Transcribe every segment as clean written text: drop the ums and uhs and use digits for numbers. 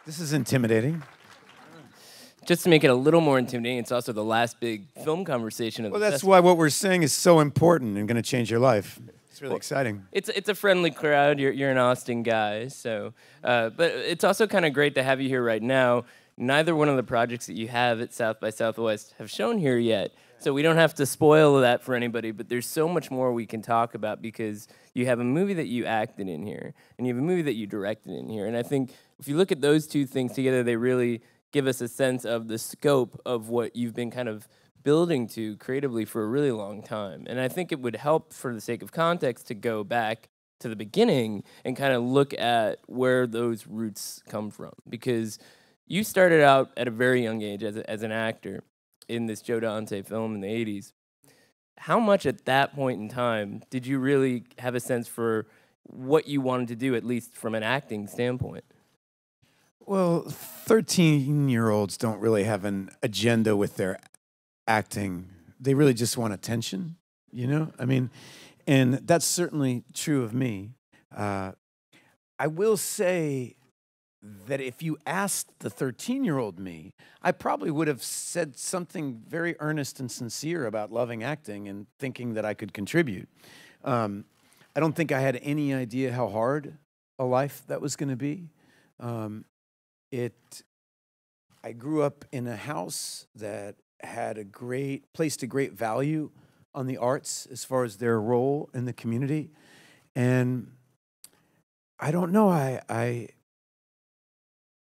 This is intimidating. Just to make it a little more intimidating, it's also the last big film conversation of Well, the that's why what we're saying is so important and going to change your life. It's really exciting. It's a friendly crowd. You're an Austin guy, so but it's also kind of great to have you here right now. Neither one of the projects that you have at South by Southwest have shown here yet, so we don't have to spoil that for anybody. But there's so much more we can talk about because you have a movie that you acted in here, and you have a movie that you directed in here. And I think if you look at those two things together, they really give us a sense of the scope of what you've been kind of building to creatively for a really long time. And I think it would help, for the sake of context, to go back to the beginning and kind of look at where those roots come from. Because you started out at a very young age as an actor in this Joe Dante film in the 80s. How much at that point in time did you really have a sense for what you wanted to do, at least from an acting standpoint? Well, 13-year-olds don't really have an agenda with their acting. They really just want attention, you know? I mean, and that's certainly true of me. I will say that if you asked the 13-year-old me, I probably would have said something very earnest and sincere about loving acting and thinking that I could contribute. I don't think I had any idea how hard a life that was going to be. I grew up in a house that had placed a great value on the arts as far as their role in the community. And I don't know, I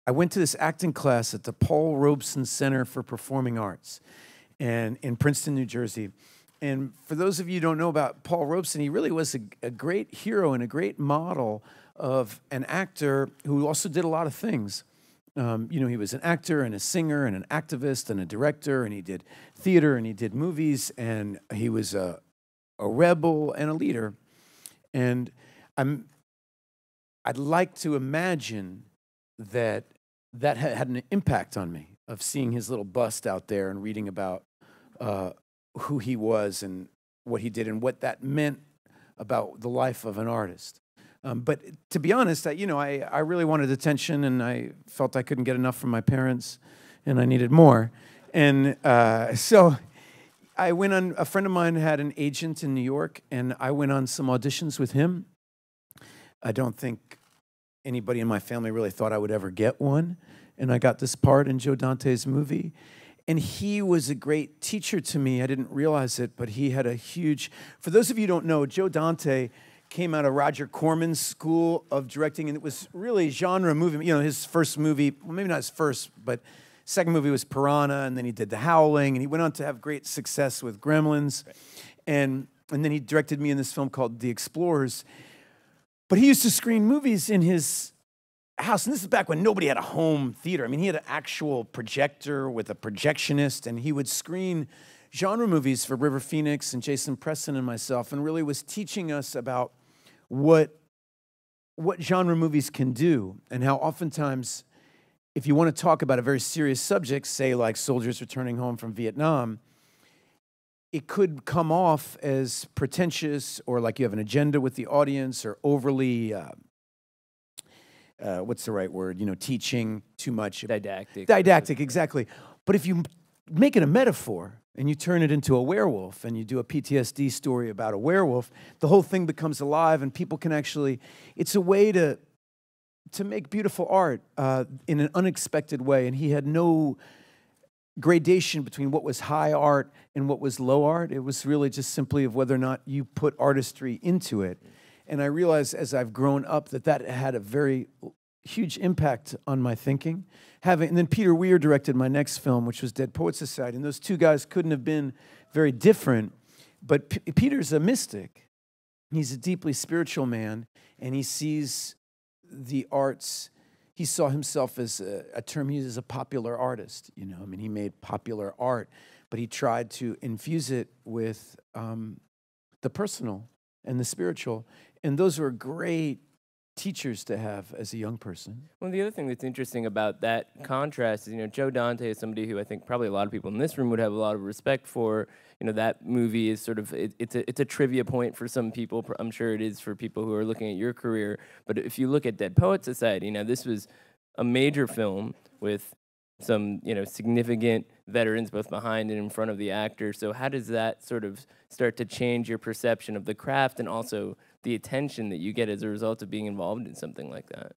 went to this acting class at the Paul Robeson Center for Performing Arts and in Princeton, New Jersey. And for those of you who don't know about Paul Robeson, he really was a great hero and a great model of an actor who also did a lot of things. You know, he was an actor and a singer and an activist and a director, and he did theater and he did movies, and he was a rebel and a leader. And I'd like to imagine that had an impact on me, of seeing his little bust out there and reading about who he was and what he did and what that meant about the life of an artist. But to be honest, I really wanted attention, and I felt I couldn't get enough from my parents, and I needed more. And so I went on, a friend of mine had an agent in New York, and I went on some auditions with him. I don't think anybody in my family really thought I would ever get one, and I got this part in Joe Dante's movie. And he was a great teacher to me. I didn't realize it, but he had a huge... For those of you who don't know, Joe Dante came out of Roger Corman's school of directing, and it was really genre movie. You know, his first movie, well, maybe not his first, but second movie was Piranha, and then he did The Howling, and he went on to have great success with Gremlins. Right. And then he directed me in this film called The Explorers. But he used to screen movies in his house, and this is back when nobody had a home theater. I mean, he had an actual projector with a projectionist, and he would screen genre movies for River Phoenix and Jason Preston and myself, and really was teaching us about what genre movies can do, and how oftentimes, if you want to talk about a very serious subject, say like soldiers returning home from Vietnam, it could come off as pretentious, or like you have an agenda with the audience, or overly, what's the right word? You know, teaching too much. Didactic. Didactic, exactly. But if you make it a metaphor, and you turn it into a werewolf, and you do a PTSD story about a werewolf, the whole thing becomes alive, and people can actually... It's a way to make beautiful art in an unexpected way, and he had no gradation between what was high art and what was low art. It was really just simply of whether or not you put artistry into it. And I realized as I've grown up that had a very huge impact on my thinking. And then Peter Weir directed my next film, which was Dead Poets Society. And those two guys couldn't have been very different. But Peter's a mystic. He's a deeply spiritual man, and he sees the arts. He saw himself as a term he uses, a popular artist. You know, I mean, he made popular art, but he tried to infuse it with the personal and the spiritual. And those were great teachers to have as a young person. Well, the other thing that's interesting about that contrast is, you know, Joe Dante is somebody who I think probably a lot of people in this room would have a lot of respect for. You know, that movie is sort of, it's a trivia point for some people. I'm sure it is for people who are looking at your career. But if you look at Dead Poets Society, you know, this was a major film with some, significant veterans both behind and in front of the actor. So how does that sort of start to change your perception of the craft and also the attention that you get as a result of being involved in something like that?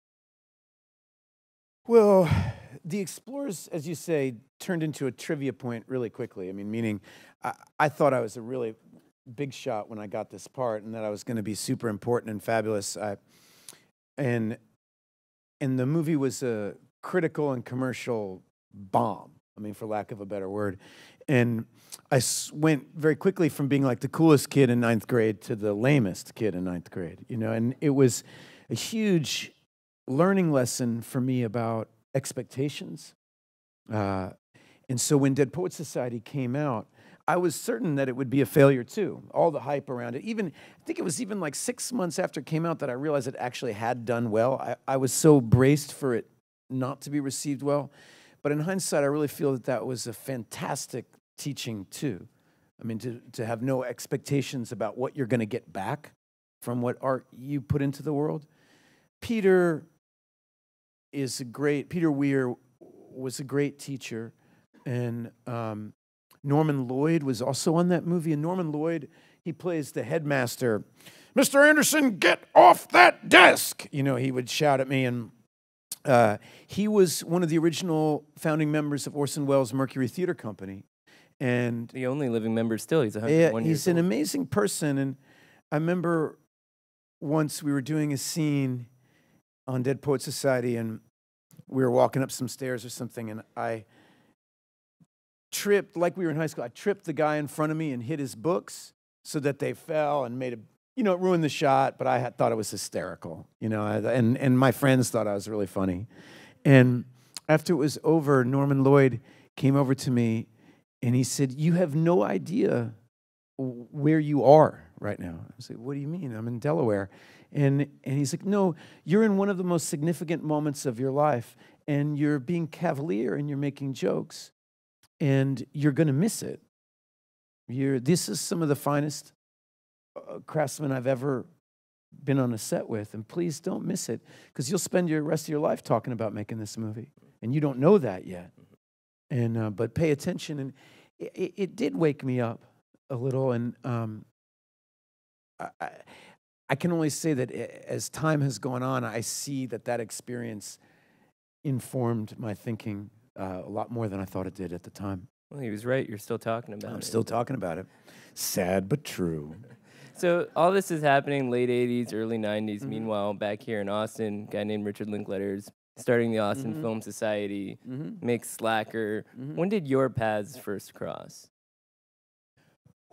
Well, the Explorers, as you say, turned into a trivia point really quickly. I mean, meaning I thought I was a really big shot when I got this part and that I was going to be super important and fabulous. And the movie was a critical and commercial bomb, I mean, for lack of a better word. And I went very quickly from being like the coolest kid in 9th grade to the lamest kid in 9th grade, and it was a huge learning lesson for me about expectations. And so when Dead Poets Society came out, I was certain that it would be a failure too. All the hype around it. I think it was even like 6 months after it came out that I realized it actually had done well. I was so braced for it not to be received well. But in hindsight, I really feel that that was a fantastic teaching too. I mean, to have no expectations about what you're going to get back from what art you put into the world. Peter Weir was a great teacher, and Norman Lloyd was also on that movie. And Norman Lloyd, he plays the headmaster. "Mr. Anderson, get off that desk!" He would shout at me, and he was one of the original founding members of Orson Welles' Mercury Theater Company. And the only living member still. He's 101 years he's an amazing person. And I remember once we were doing a scene on Dead Poets Society, and we were walking up some stairs or something, and I tripped, like we were in high school, I tripped the guy in front of me and hit his books so that they fell and made it ruined the shot, but I thought it was hysterical, and my friends thought I was really funny. And after it was over, Norman Lloyd came over to me and he said, "You have no idea where you are right now." I said, "What do you mean? I'm in Delaware." And he's like, "No, you're in one of the most significant moments of your life, and you're being cavalier and you're making jokes, and you're going to miss it. This is some of the finest craftsmen I've ever been on a set with, and please don't miss it, because you'll spend your rest of your life talking about making this movie, and you don't know that yet. And but pay attention." And it did wake me up a little, and I can only say that as time has gone on, I see that experience informed my thinking a lot more than I thought it did at the time. Well, he was right. You're still talking about it. I'm still talking about it. Sad but true. So all this is happening late 80s, early 90s. Mm-hmm. Meanwhile, back here in Austin, a guy named Richard Linklater is starting the Austin Mm-hmm. Film Society, Mm-hmm. makes Slacker. Mm-hmm. When did your paths first cross?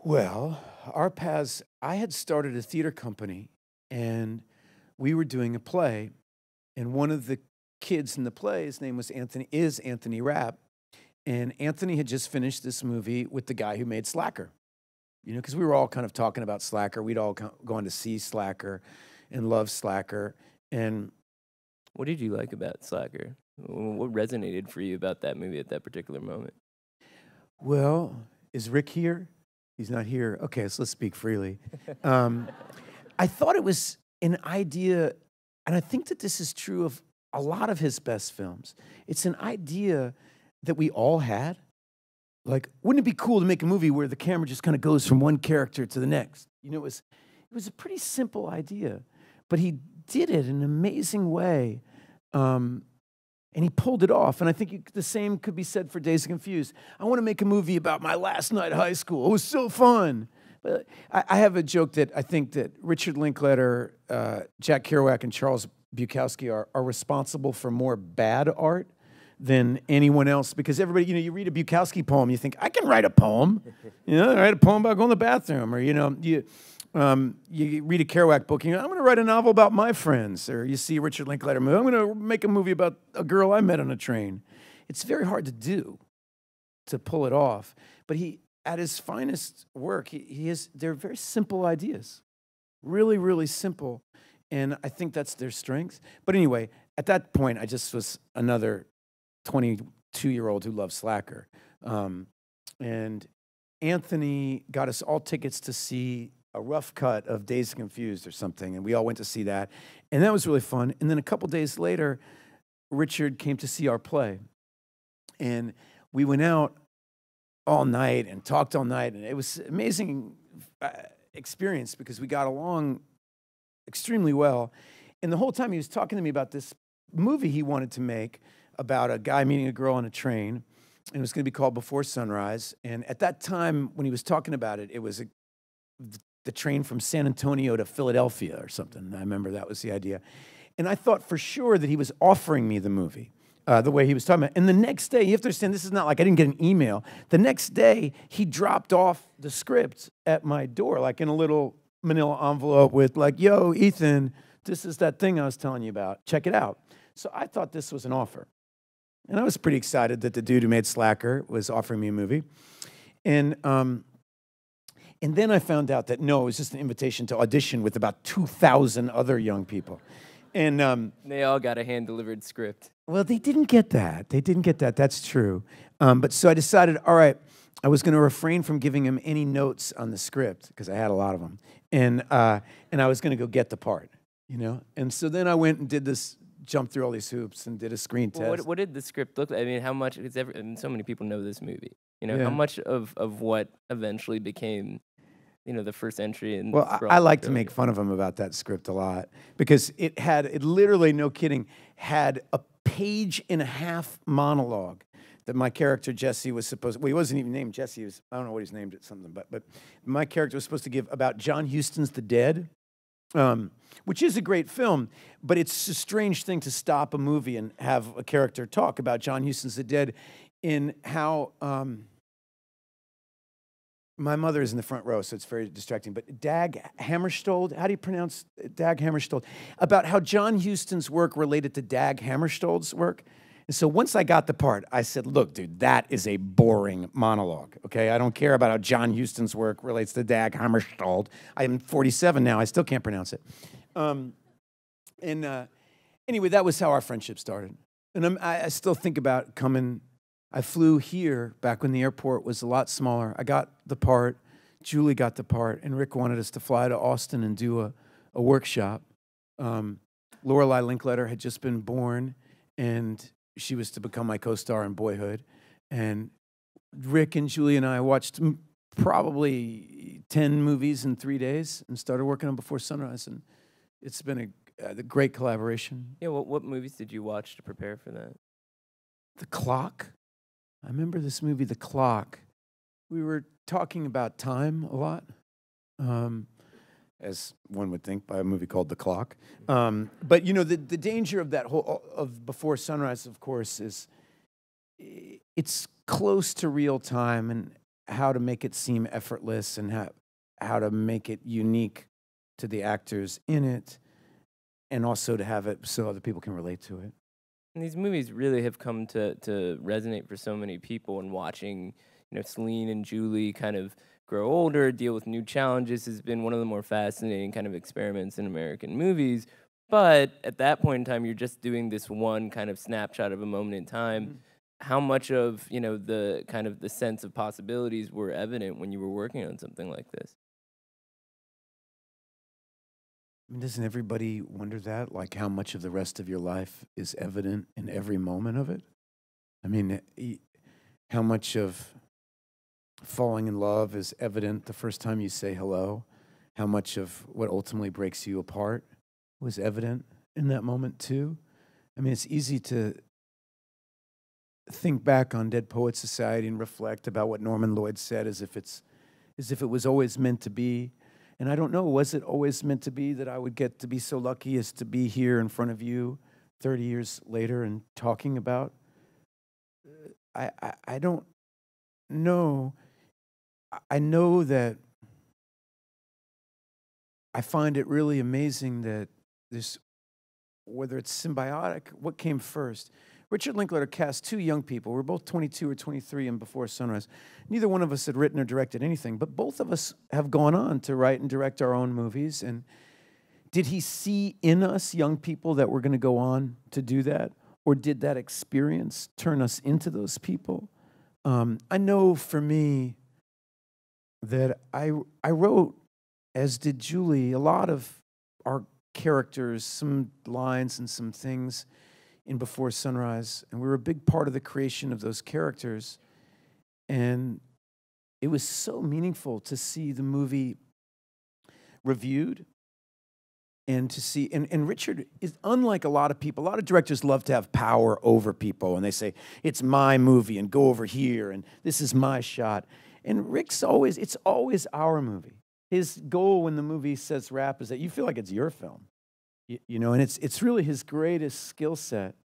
Well, our paths, I had started a theater company, and we were doing a play, and one of the kids in the play, his name was Anthony Rapp, and Anthony had just finished this movie with the guy who made Slacker. Because we were all kind of talking about Slacker. We'd all gone to see Slacker and love Slacker. And what did you like about Slacker? What resonated for you about that movie at that particular moment? Well, is Rick here? He's not here. Okay, so let's speak freely. I thought it was an idea, and I think that this is true of a lot of his best films. It's an idea that we all had. Like, wouldn't it be cool to make a movie where the camera just kind of goes from one character to the next? It was a pretty simple idea, but he did it in an amazing way, and he pulled it off. And I think the same could be said for Dazed and Confused. I want to make a movie about my last night of high school. It was so fun. But I have a joke that I think that Richard Linklater, Jack Kerouac, and Charles Bukowski are responsible for more bad art than anyone else, because everybody, you read a Bukowski poem, you think, I can write a poem. Write a poem about going to the bathroom, or you read a Kerouac book, I'm going to write a novel about my friends, or you see a Richard Linklater movie, I'm going to make a movie about a girl I met on a train. It's very hard to do, to pull it off. But he, at his finest work, they're very simple ideas, really, really simple, and I think that's their strength. But anyway, at that point, I just was another 22-year-old who loved Slacker. And Anthony got us all tickets to see a rough cut of Dazed and Confused or something, and we all went to see that. And that was really fun. And then a couple days later, Richard came to see our play. And we went out all night and talked all night. And it was an amazing experience because we got along extremely well. And the whole time he was talking to me about this movie he wanted to make about a guy meeting a girl on a train. And it was going to be called Before Sunrise. And at that time, when he was talking about it, it was the train from San Antonio to Philadelphia or something. I remember that was the idea. And I thought for sure that he was offering me the movie, the way he was talking about it. And the next day, you have to understand, this is not like I didn't get an email. The next day, he dropped off the script at my door, like in a little manila envelope with like, yo, Ethan, this is that thing I was telling you about. Check it out. So I thought this was an offer. And I was pretty excited that the dude who made Slacker was offering me a movie. And then I found out that, no, it was just an invitation to audition with about 2,000 other young people. And they all got a hand-delivered script. Well, they didn't get that. They didn't get that. That's true. But so I decided, all right, I was going to refrain from giving him any notes on the script because I had a lot of them. And I was going to go get the part, you know? And so then I went and did this, jumped through all these hoops and did a screen test. What did the script look like? I mean, how much, because so many people know this movie. You know, Yeah. how much of what eventually became, you know, the first entry in... Well, I like to make fun of him about that script a lot because it literally, no kidding, had a page-and-a-half monologue that my character Jesse was supposed. Well, he wasn't even named Jesse. He was, I don't know what he's named it, something. But my character was supposed to give about John Huston's The Dead, which is a great film. But it's a strange thing to stop a movie and have a character talk about John Huston's The Dead, in how. My mother is in the front row, so it's very distracting. But Dag Hammarskjöld, how do you pronounce Dag Hammarskjöld? About how John Huston's work related to Dag Hammarskjöld's work. And so once I got the part, I said, look, dude, that is a boring monologue, okay? I don't care about how John Huston's work relates to Dag Hammarskjöld. I'm 47 now. I still can't pronounce it. Anyway, that was how our friendship started. And I still think about coming... I flew here back when the airport was a lot smaller. I got the part, Julie got the part, and Rick wanted us to fly to Austin and do a workshop. Lorelei Linklater had just been born, and she was to become my co-star in Boyhood. And Rick and Julie and I watched probably 10 movies in 3 days and started working on Before Sunrise, and it's been a great collaboration. Yeah, what movies did you watch to prepare for that? The Clock. I remember this movie, The Clock. We were talking about time a lot, as one would think by a movie called The Clock. But you know, the danger of that whole of Before Sunrise, of course, is it's close to real time and how to make it seem effortless and how to make it unique to the actors in it, and also to have it so other people can relate to it. And these movies really have come to resonate for so many people, and watching, you know, Celine and Julie kind of grow older, deal with new challenges has been one of the more fascinating kind of experiments in American movies. But at that point in time, you're just doing this one kind of snapshot of a moment in time. Mm-hmm. How much of, you know, the kind of the sense of possibilities were evident when you were working on something like this? I mean, doesn't everybody wonder that? Like, how much of the rest of your life is evident in every moment of it? I mean, how much of falling in love is evident the first time you say hello? How much of what ultimately breaks you apart was evident in that moment, too? I mean, it's easy to think back on Dead Poets Society and reflect about what Norman Lloyd said as if it was always meant to be. And I don't know, was it always meant to be that I would get to be so lucky as to be here in front of you 30 years later and talking about? I don't know. I know that I find it really amazing that this, whether it's symbiotic, what came first? Richard Linklater cast two young people. We were both 22 or 23 in Before Sunrise. Neither one of us had written or directed anything, but both of us have gone on to write and direct our own movies. And did he see in us young people that were going to go on to do that? Or did that experience turn us into those people? I know for me that I wrote, as did Julie, a lot of our characters, some lines and some things in Before Sunrise, and we were a big part of the creation of those characters. And it was so meaningful to see the movie reviewed and to see, and Richard is unlike a lot of people. A lot of directors love to have power over people, and they say, it's my movie, and go over here, and this is my shot. And Rick's always, it's always our movie. His goal when the movie says wrap is that you feel like it's your film. You know, and it's really his greatest skill set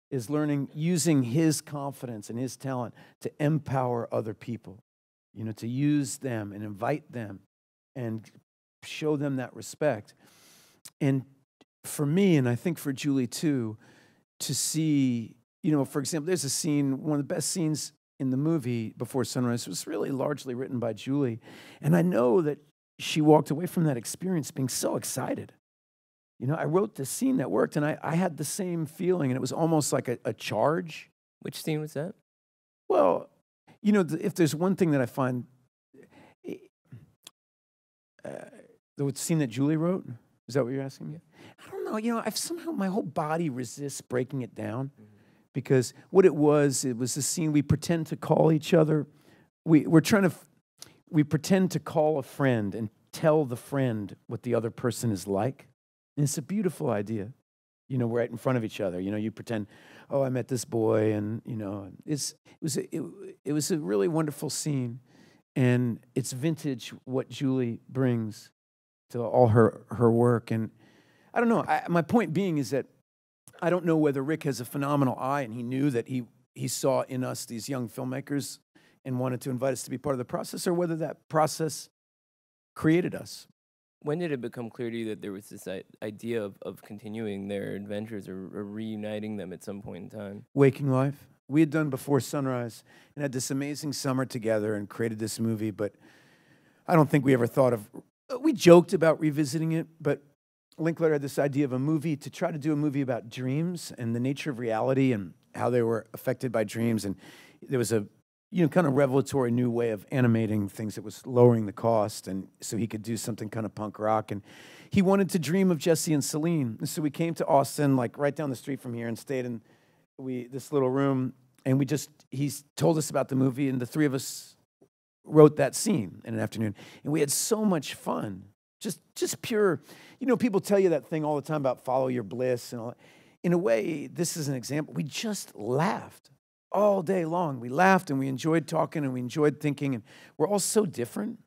is learning, using his confidence and his talent to empower other people, you know, to use them and invite them and show them that respect. And for me, and I think for Julie too, to see, you know, for example, there's a scene, one of the best scenes in the movie, Before Sunrise, was really largely written by Julie. And I know that she walked away from that experience being so excited. You know, I wrote this scene that worked, and I had the same feeling, and it was almost like a charge. Which scene was that? Well, you know, if there's one thing that I find, the scene that Julie wrote, is that what you're asking me? I don't know, you know, I've somehow, my whole body resists breaking it down, because what it was a scene we pretend to call each other. We pretend to call a friend and tell the friend what the other person is like. And it's a beautiful idea. You know, we're right in front of each other. You know, you pretend, oh, I met this boy, and you know, it was a really wonderful scene, and it's vintage what Julie brings to all her work. And I don't know. My point being is that I don't know whether Rick has a phenomenal eye, and he knew that he saw in us these young filmmakers and wanted to invite us to be part of the process, or whether that process created us. When did it become clear to you that there was this idea of continuing their adventures or reuniting them at some point in time? Waking Life. We had done Before Sunrise and had this amazing summer together and created this movie, but I don't think we ever thought of, we joked about revisiting it, but Linklater had this idea of a movie, to try to do a movie about dreams and the nature of reality and how they were affected by dreams. And there was a, you know, kind of revelatory new way of animating things that was lowering the cost, and so he could do something kind of punk rock. And he wanted to dream of Jesse and Celine. And so we came to Austin, like right down the street from here, and stayed in this little room. And he told us about the movie, and the three of us wrote that scene in an afternoon. And we had so much fun, just pure. You know, people tell you that thing all the time about follow your bliss and all that. In a way, this is an example. We just laughed all day long. We laughed, and we enjoyed talking, and we enjoyed thinking, and we're all so different.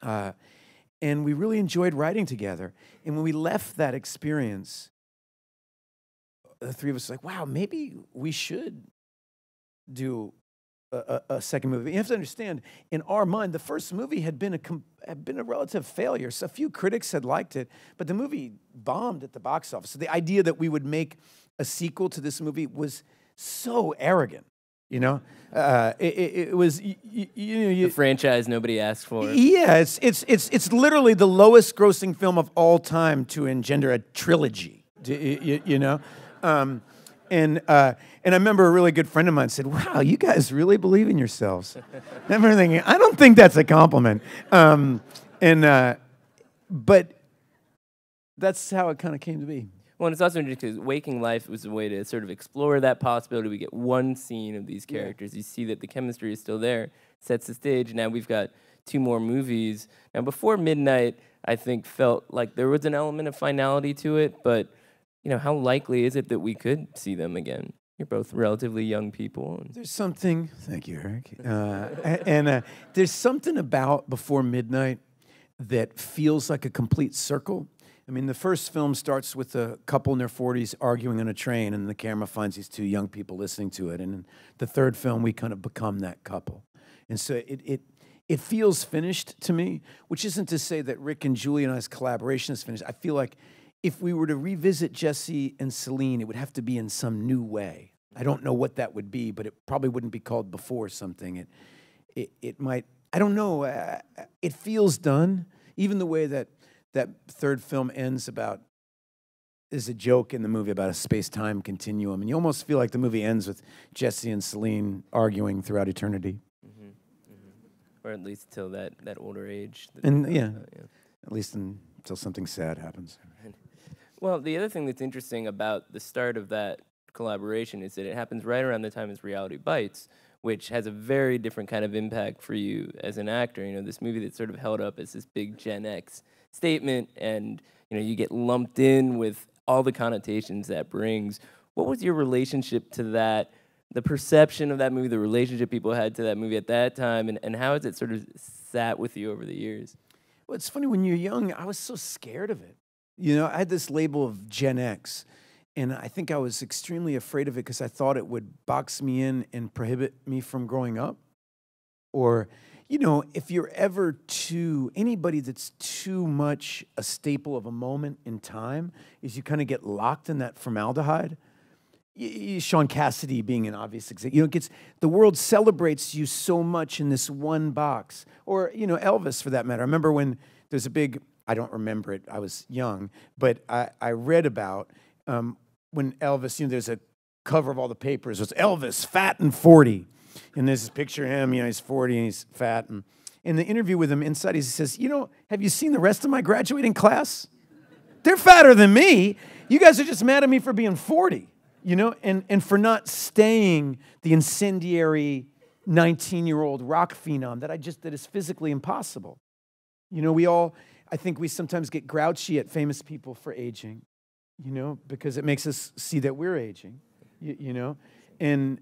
And we really enjoyed writing together. And when we left that experience, the three of us were like, wow, maybe we should do a second movie. You have to understand, in our mind, the first movie had been a relative failure. So a few critics had liked it, but the movie bombed at the box office. So the idea that we would make a sequel to this movie was so arrogant, you know. It was the franchise nobody asked for. Yeah, it's literally the lowest grossing film of all time to engender a trilogy. You know, and I remember a really good friend of mine said, "Wow, you guys really believe in yourselves." I remember thinking, I don't think that's a compliment, but that's how it kind of came to be. Well, and it's also interesting because Waking Life was a way to sort of explore that possibility. We get one scene of these characters. Yeah. You see that the chemistry is still there, sets the stage. Now we've got 2 more movies. Now, Before Midnight, I think, felt like there was an element of finality to it, but, you know, how likely is it that we could see them again? You're both relatively young people. There's something, thank you, Eric, there's something about Before Midnight that feels like a complete circle. I mean, the first film starts with a couple in their 40s arguing on a train, and the camera finds these 2 young people listening to it. And in the third film, we kind of become that couple. And so it feels finished to me, which isn't to say that Rick and Julie and I's collaboration is finished. I feel like if we were to revisit Jesse and Celine, it would have to be in some new way. I don't know what that would be, but it probably wouldn't be called Before something. It might, I don't know. It feels done, even the way that third film ends there's a joke in the movie about a space-time continuum, and you almost feel like the movie ends with Jesse and Celine arguing throughout eternity. Mm-hmm. Mm-hmm. Or at least till that older age. And at least until something sad happens. Well, the other thing that's interesting about the start of that collaboration is that it happens right around the time as Reality Bites, which has a very different kind of impact for you as an actor. You know, this movie that's sort of held up as this big Gen X statement, and you know, you get lumped in with all the connotations that brings. What was your relationship to that, the perception of that movie, the relationship people had to that movie at that time, and how has it sort of sat with you over the years? Well, it's funny, when you're young, I was so scared of it. You know, I had this label of Gen X, and I think I was extremely afraid of it because I thought it would box me in and prohibit me from growing up. Or, you know, if you're ever anybody that's too much a staple of a moment in time, is you kind of get locked in that formaldehyde. Sean Cassidy being an obvious example. You know, the world celebrates you so much in this one box. Or, you know, Elvis, for that matter. I remember when there's a big, I don't remember it, I was young, but I read about when Elvis, you know, there's a cover of all the papers. It's Elvis, fat and 40. And there's this picture of him, you know, he's 40 and he's fat. And in the interview with him inside, he says, you know, have you seen the rest of my graduating class? They're fatter than me. You guys are just mad at me for being 40, you know, and for not staying the incendiary 19-year-old rock phenom that is physically impossible. You know, I think we sometimes get grouchy at famous people for aging, you know, because it makes us see that we're aging, you know. And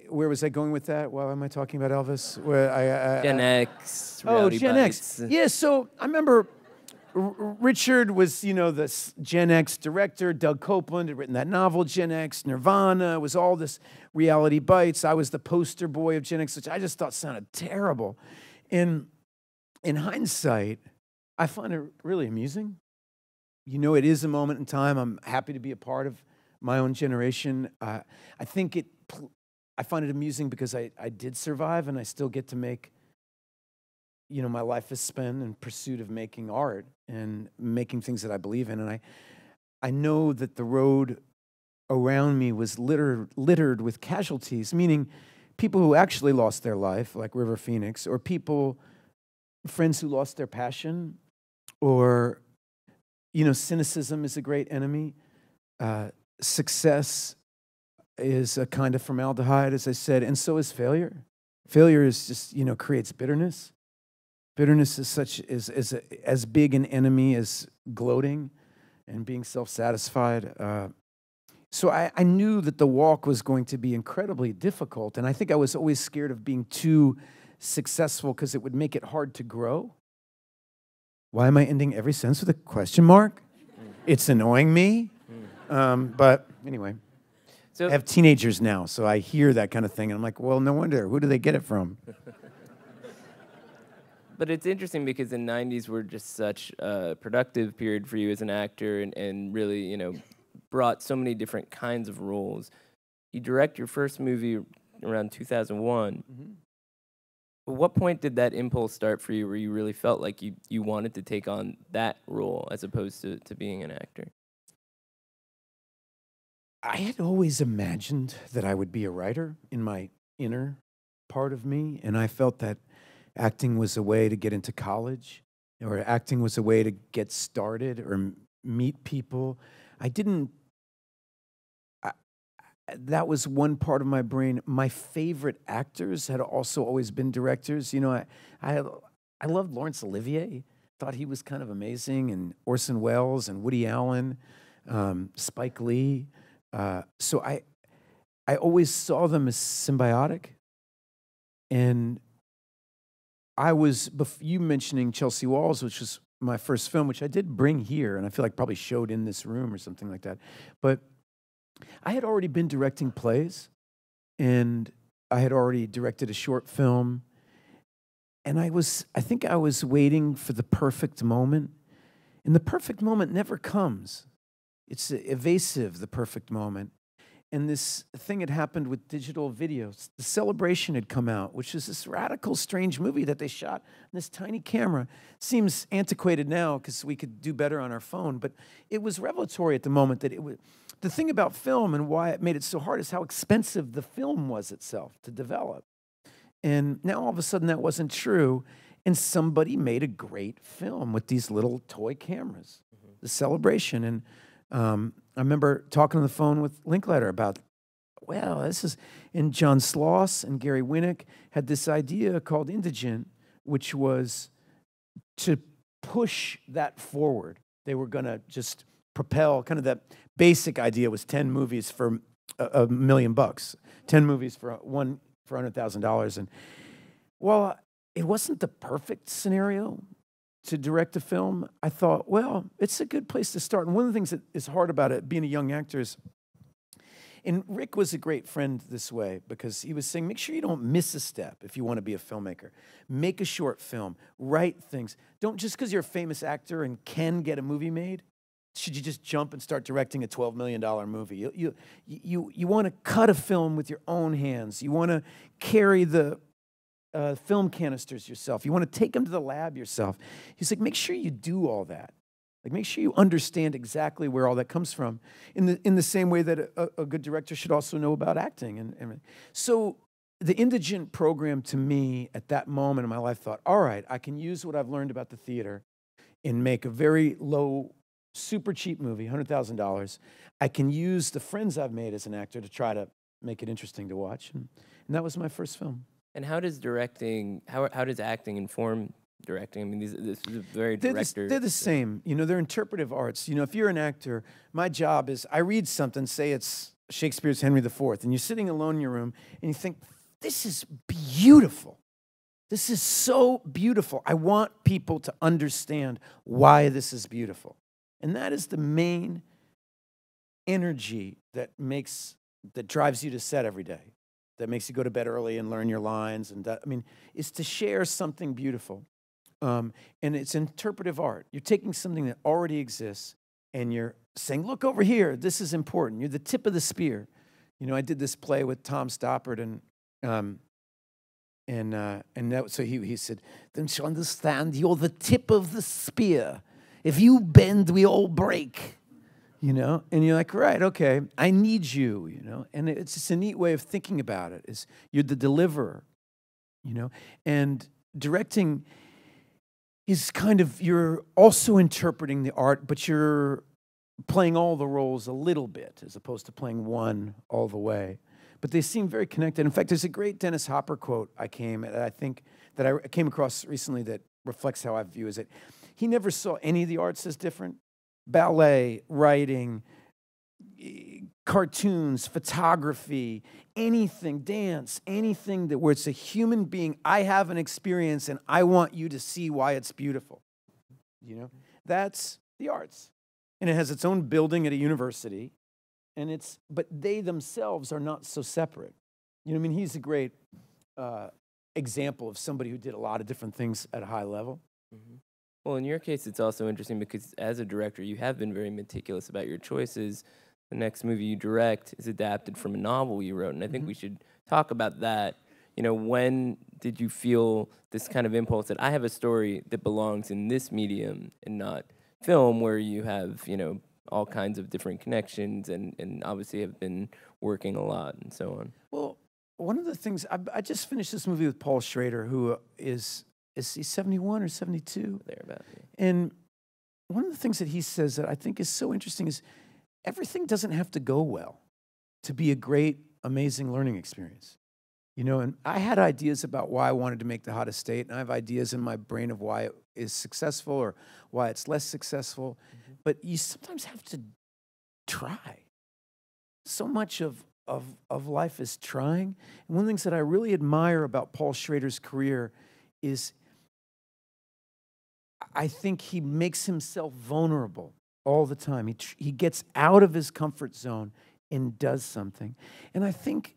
where was I going with that? Why am I talking about Elvis? Gen X. Oh, Gen Bites. X. Yeah, so I remember Richard was, you know, this Gen X director. Doug Copeland had written that novel, Gen X. Nirvana was all this Reality Bites. I was the poster boy of Gen X, which I just thought sounded terrible. In hindsight, I find it really amusing. You know, it is a moment in time. I'm happy to be a part of my own generation. I find it amusing because I did survive, and I still get to make, you know, my life is spent in pursuit of making art and making things that I believe in. And I know that the road around me was littered with casualties, meaning people who actually lost their life, like River Phoenix, or friends who lost their passion, or, you know, cynicism is a great enemy. Success is a kind of formaldehyde, as I said, and so is failure. Failure is just, you know, creates bitterness. Bitterness is as big an enemy as gloating and being self-satisfied. So I knew that the walk was going to be incredibly difficult, and I think I was always scared of being too successful because it would make it hard to grow. Why am I ending every sentence with a question mark? It's annoying me. But anyway, so I have teenagers now, so I hear that kind of thing, and I'm like, well, no wonder. Who do they get it from? But it's interesting because the 90s were just such a productive period for you as an actor, and really, you know, brought so many different kinds of roles. You direct your first movie around 2001. Mm-hmm. At what point did that impulse start for you where you really felt like you wanted to take on that role as opposed to being an actor? I had always imagined that I would be a writer in my inner part of me, and I felt that acting was a way to get into college, or acting was a way to get started or meet people. That was one part of my brain. My favorite actors had also always been directors. You know, I loved Laurence Olivier. Thought he was kind of amazing, and Orson Welles and Woody Allen, Spike Lee. So I always saw them as symbiotic. And you mentioning Chelsea Walls, which was my first film, which I did bring here, and I feel like probably showed in this room or something like that. But I had already been directing plays, and I had already directed a short film, and I think I was waiting for the perfect moment, and the perfect moment never comes. It's evasive, the perfect moment. And this thing had happened with digital videos. The Celebration had come out, which is this radical, strange movie that they shot on this tiny camera. Seems antiquated now because we could do better on our phone, but it was revelatory at the moment. The thing about film and why it made it so hard is how expensive the film was itself to develop. And now all of a sudden that wasn't true, and somebody made a great film with these little toy cameras, The Celebration. And I remember talking on the phone with Linklater about, well, this is, and John Sloss and Gary Winnick had this idea called Indigent, which was to push that forward. They were going to just propel, kind of that basic idea was 10 movies for $1 million, 10 movies for $100,000. And while it wasn't the perfect scenario to direct a film, I thought, well, it's a good place to start. And one of the things that is hard about it, being a young actor, is, and Rick was a great friend this way, because he was saying, make sure you don't miss a step if you want to be a filmmaker. Make a short film, write things. Don't, just because you're a famous actor and can get a movie made, should you just jump and start directing a $12 million movie. You want to cut a film with your own hands. You want to carry the film canisters yourself. You want to take them to the lab yourself. He's like, make sure you do all that. Like, make sure you understand exactly where all that comes from, in the same way that a good director should also know about acting. And so the Indigent program, to me, at that moment in my life, thought, all right, I can use what I've learned about the theater and make a very low, super cheap movie, $100,000. I can use the friends I've made as an actor to try to make it interesting to watch. And that was my first film. And how does directing, how does acting inform directing? I mean, this is a very director. They're the same. You know, they're interpretive arts. You know, if you're an actor, my job is, I read something, say it's Shakespeare's Henry IV, and you're sitting alone in your room, and you think, this is beautiful. This is so beautiful. I want people to understand why this is beautiful. And that is the main energy that drives you to set every day, that makes you go to bed early and learn your lines. And that, I mean, is to share something beautiful. And it's interpretive art. You're taking something that already exists and you're saying, look over here, this is important. You're the tip of the spear. You know, I did this play with Tom Stoppard, and so he said, don't you understand? You're the tip of the spear. If you bend, we all break. You know, and you're like, right, okay, I need you, you know. And it's just a neat way of thinking about it, is you're the deliverer, you know. And directing is kind of, you're also interpreting the art, but you're playing all the roles a little bit, as opposed to playing one all the way. But they seem very connected. In fact, there's a great Dennis Hopper quote I came across recently that reflects how I view it. He never saw any of the arts as different. Ballet, writing, cartoons, photography, anything, dance, anything where it's a human being. I have an experience and I want you to see why it's beautiful. You know, that's the arts. And it has its own building at a university, but they themselves are not so separate. You know what I mean? He's a great example of somebody who did a lot of different things at a high level. Mm-hmm. Well, in your case, it's also interesting because as a director, you have been very meticulous about your choices. The next movie you direct is adapted from a novel you wrote, and I think we should talk about that. You know, when did you feel this kind of impulse that I have a story that belongs in this medium and not film, where you have, you know, all kinds of different connections and obviously have been working a lot and so on? Well, one of the things, I just finished this movie with Paul Schrader, who is he 71 or 72? Thereabout. Yeah. And one of the things that he says that I think is so interesting is everything doesn't have to go well to be a great, amazing learning experience. You know, and I had ideas about why I wanted to make The Hottest State, and I have ideas in my brain of why it is successful or why it's less successful. Mm-hmm. But you sometimes have to try. So much of life is trying. And one of the things that I really admire about Paul Schrader's career is I think he makes himself vulnerable all the time. He gets out of his comfort zone and does something. And I think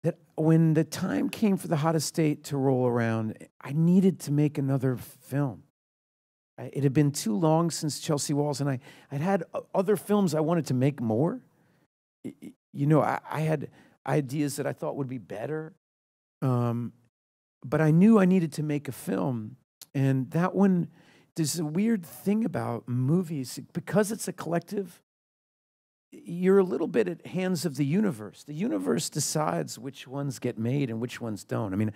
that when the time came for The Hottest State to roll around, I needed to make another film. It had been too long since Chelsea Walls, and I'd had other films I wanted to make more. You know, I had ideas that I thought would be better, but I knew I needed to make a film. And that one, there's a weird thing about movies, because it's a collective, you're a little bit at hands of the universe. The universe decides which ones get made and which ones don't. I mean,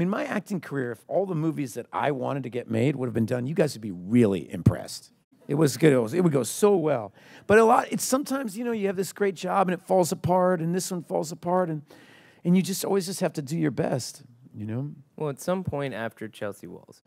my acting career, if all the movies that I wanted to get made would have been done, you guys would be really impressed. It was good. It would go so well. But it's sometimes, you have this great job and it falls apart and this one falls apart and you just always just have to do your best, Well, at some point after Chelsea Walls,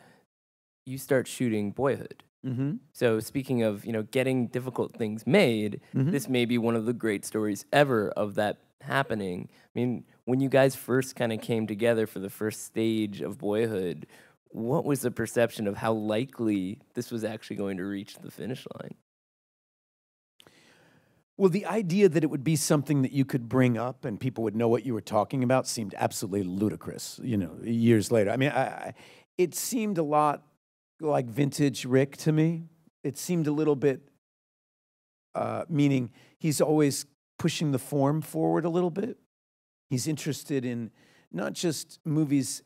you start shooting Boyhood. Mm-hmm. So speaking of, getting difficult things made, this may be one of the great stories ever of that happening. I mean, when you guys first kind of came together for the first stage of Boyhood, what was the perception of how likely this was actually going to reach the finish line? Well, the idea that it would be something that you could bring up and people would know what you were talking about seemed absolutely ludicrous, years later. I mean, it seemed a lot like vintage Rick to me. It seemed a little bit, meaning he's always pushing the form forward a little bit. He's interested in not just movies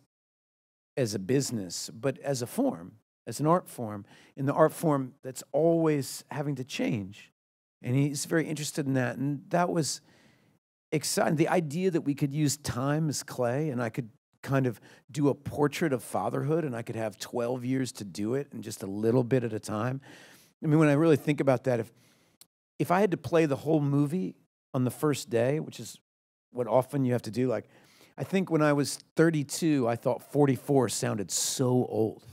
as a business, but as a form, as an art form, in the art form that's always having to change. And he's very interested in that. And that was exciting. The idea that we could use time as clay and I could kind of do a portrait of fatherhood and I could have 12 years to do it and just a little bit at a time. I mean, when I really think about that, if I had to play the whole movie on the first day, which is what often you have to do, like, I think when I was 32, I thought 44 sounded so old.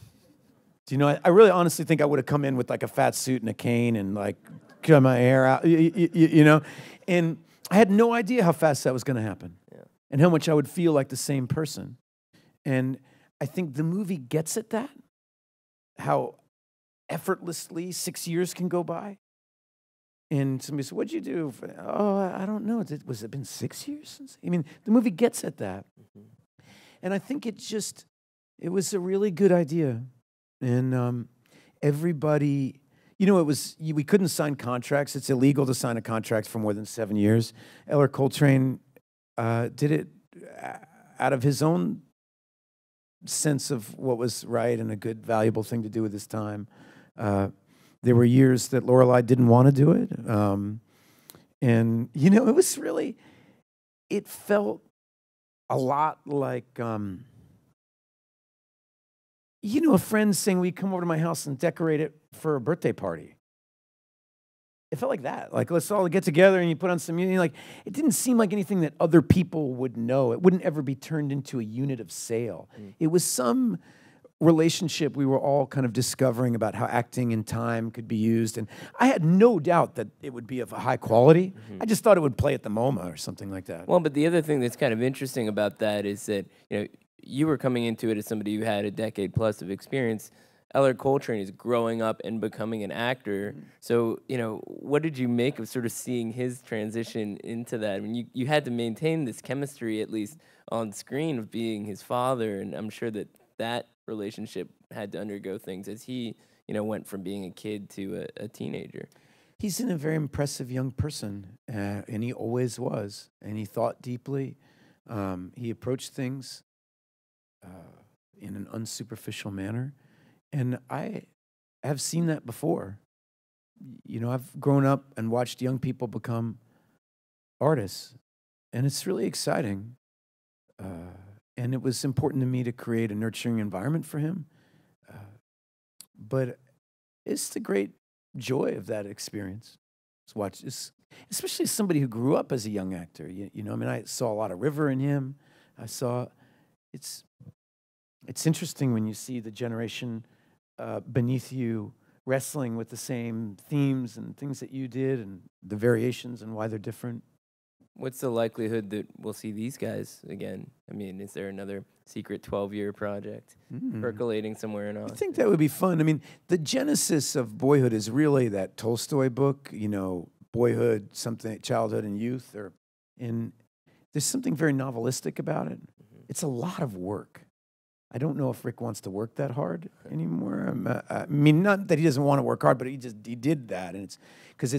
Do you know, I really honestly think I would have come in with like a fat suit and a cane and like cut my hair out, and I had no idea how fast that was going to happen and how much I would feel like the same person. And I think the movie gets at that, how effortlessly 6 years can go by. And somebody said, what'd you do? Oh, I don't know. Was it been 6 years since? I mean, the movie gets at that. And I think it was a really good idea. And everybody, we couldn't sign contracts. It's illegal to sign a contract for more than 7 years. Eller Coltrane did it out of his own sense of what was right and a good, valuable thing to do with his time. There were years that Lorelei didn't want to do it. And, it was really, it felt a lot like, a friend saying, will you come over to my house and decorate it for a birthday party? It felt like that. Like, let's all get together and you put on some music. Like, it didn't seem like anything that other people would know. It wouldn't ever be turned into a unit of sale. It was some relationship we were all kind of discovering about how acting and time could be used. And I had no doubt that it would be of a high quality. I just thought it would play at the MoMA or something like that. Well, but the other thing that's kind of interesting about that is that, you were coming into it as somebody who had a decade plus of experience. Eller Coltrane is growing up and becoming an actor. So, what did you make of sort of seeing his transition into that? I mean, you had to maintain this chemistry, at least on screen, of being his father, and I'm sure that relationship had to undergo things as he, went from being a kid to a teenager. He's a very impressive young person, and he always was, and he thought deeply. He approached things in an unsuperficial manner. And I have seen that before. I've grown up and watched young people become artists, and it's really exciting. And it was important to me to create a nurturing environment for him. But it's the great joy of that experience. Especially as somebody who grew up as a young actor. I saw a lot of River in him. It's interesting when you see the generation beneath you wrestling with the same themes and things that you did and the variations and why they're different. What's the likelihood that we'll see these guys again? I mean, is there another secret 12-year project percolating somewhere in Austin? I think that would be fun. I mean, the genesis of Boyhood is really that Tolstoy book, Boyhood, something, childhood and youth. There's something very novelistic about it. It's a lot of work. I don't know if Rick wants to work that hard anymore. I mean, not that he doesn't want to work hard, but he did that, and it's because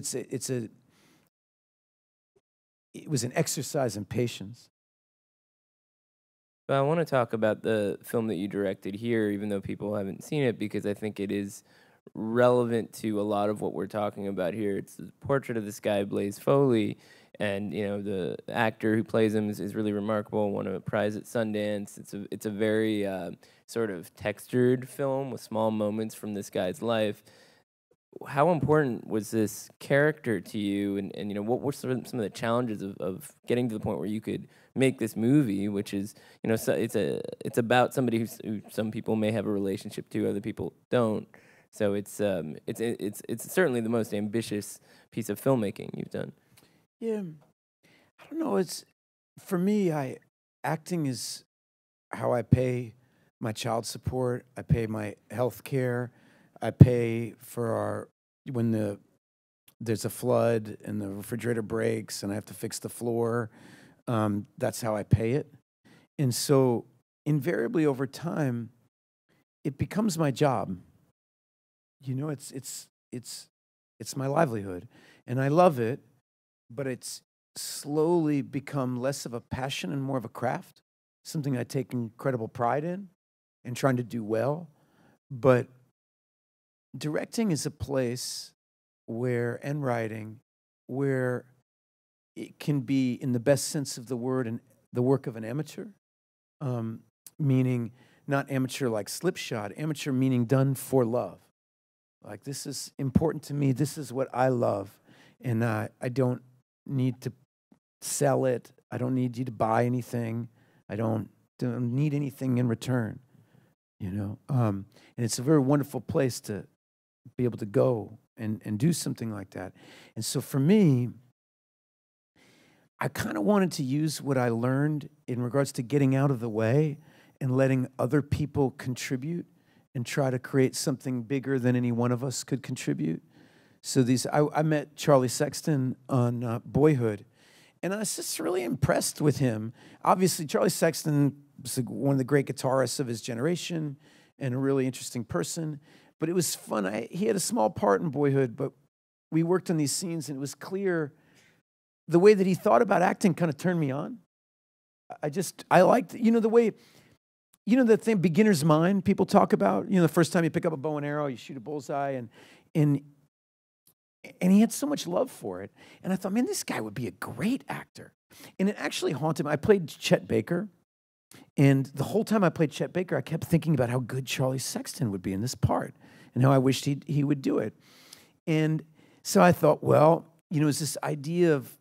it was an exercise in patience. But I want to talk about the film that you directed here, even though people haven't seen it, because I think it is relevant to a lot of what we're talking about here. It's the portrait of this guy, Blaise Foley, and the actor who plays him is really remarkable. Won a prize at Sundance. It's a very sort of textured film with small moments from this guy's life. how important was this character to you, and you know, what were some of the challenges of getting to the point where you could make this movie, which is, you know, so it's about somebody who some people may have a relationship to, other people don't. So it's certainly the most ambitious piece of filmmaking you've done. Yeah, I don't know. It's for me. Acting is how I pay my child support. I pay my health care. I pay for when there's a flood and the refrigerator breaks and I have to fix the floor. That's how I pay it. And so invariably over time, it becomes my job. You know, it's my livelihood, and I love it, but it's slowly become less of a passion and more of a craft, something I take incredible pride in and trying to do well. But directing is a place and writing, where it can be, in the best sense of the word, and the work of an amateur, meaning not amateur like slipshod, amateur meaning done for love. Like, this is important to me. This is what I love, and I don't need to sell it. I don't need you to buy anything. I don't need anything in return. You know, and it's a very wonderful place to be able to go and do something like that. And so for me, I kind of wanted to use what I learned in regards to getting out of the way and letting other people contribute and try to create something bigger than any one of us could contribute. So I met Charlie Sexton on Boyhood, and I was just really impressed with him. Obviously, Charlie Sexton was one of the great guitarists of his generation and a really interesting person. But it was fun. He had a small part in Boyhood, but we worked on these scenes, and it was clear the way that he thought about acting kind of turned me on. I liked, you know, the way, you know, the thing, beginner's mind people talk about, you know, the first time you pick up a bow and arrow, you shoot a bullseye, and he had so much love for it. And I thought, man, this guy would be a great actor. And it actually haunted me. I played Chet Baker, and the whole time I played Chet Baker, I kept thinking about how good Charlie Sexton would be in this part and how I wished he would do it. And so I thought, well, you know, as this idea of